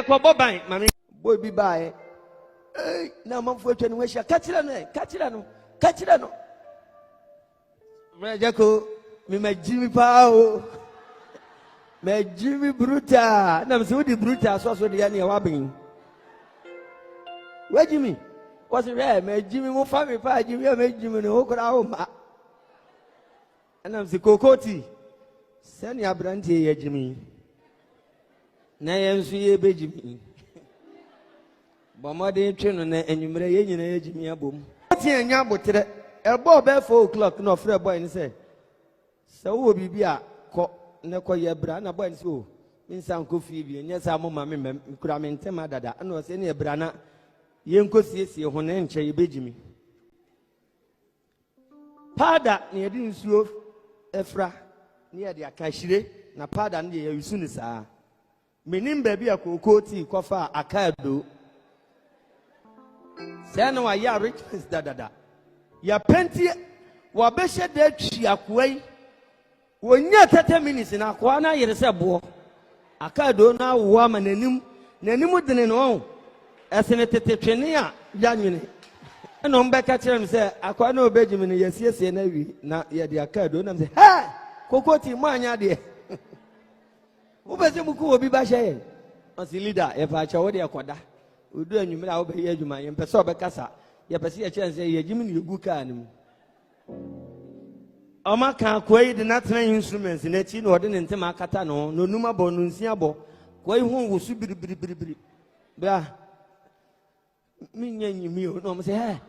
Bobai, mammy, boy be by. Now, Mom Fortune, we shall catch it. Agya Koo, me my Jimmy Pow, my Jimmy Bruta, and I'm so the Bruta, so the Annie Wabbing. Where Jimmy? What's it rare? My Jimmy will find me, Jimmy, make Jimmy no Oklahoma. And I'm the Cocoti. Send your brandy, Jimmy. Nay, see a Jimmy. Bombardier children and you may Jimmy a boom. What's here in Yabo? Elbow bell 4 o'clock, no free boy, and say, so will be a cock, no call your brana boy, so in some coffee, and yes, I'm mamma, could I maintain my dada, and was any brana, young could see your name, Chay Benjamin. Pada near the slow, Efra, near the Akashire, na pada near you soon as I. Meaning baby a cocoa, coffee, a cado. Sano, I ya rich is dada. Ya penti wa beshe de chiakwai wonya 30 minutes na kwa na yere se bo aka do na wa mananim nanim dene no esene tetetwene a ya nwene eno mbeka kire me se akwa na obejimi ne yesiesie na wi na ye de aka do na me se ha kokoti mu anya de ubeze muku obi ba hye osi leader ye fa cha wo de akoda odu anwumira wo be ye adwuma ye mpese obekasa ya pesi ya chance ya Jimmy ni gu ka anim oma kan kwai de natural instruments na ti no de ntem akata no numa bo no nsia bo kwai hu wusu biri bra minye nyimi o no mo se ha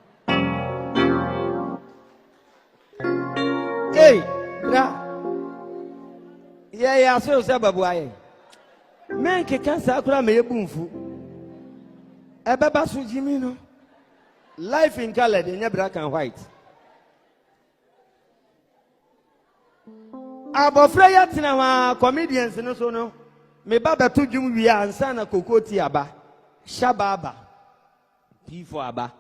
bra ya so sababu aye men ke kansa akura me yebumfu ebeba so Jimmy no life in color, they never black and white. Abofreya tina comedians no so no. Me baba to jum wi ansa na kokoti aba. Shababa. Pifo aba.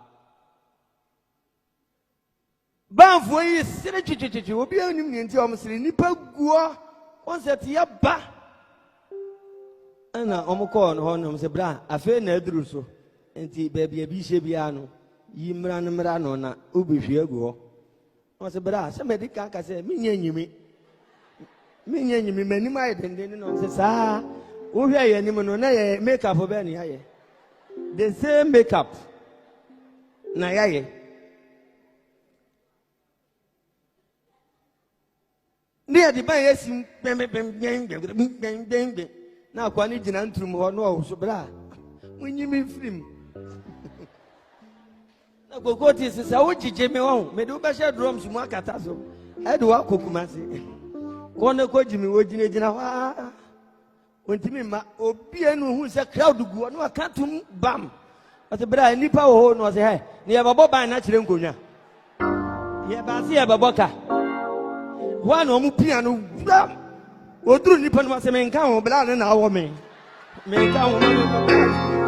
Banfo yi sire chichichi obi anim ne nti omsire nipa guo concept ya ba. Ana omko no ho no se bra afa na aduru so. Enti baby abi hye bia no. Yimra no na ubihwe egu ho se bra se medical ka se minya nyimi manim aye denden no se sa wo hwe ye nim no na ye makeup be na ye the same makeup na ye ne di ba yesim bem na akwa ni gina ntrum ho no wo so bra munyimi film na kokoti sisa ujije me won me do be she drums mu akata so e do akokuma se ko ne ko jimi wo gina wa ontimi ma obi enu hu se crowd gu no akatum bam ate bra nipa wo ho no se he ne ye babo ban na kire nkonya ye ba se ye babo ka wa no mu pia no oduru nipa no se me nka ho bla ne na wo me nka ho no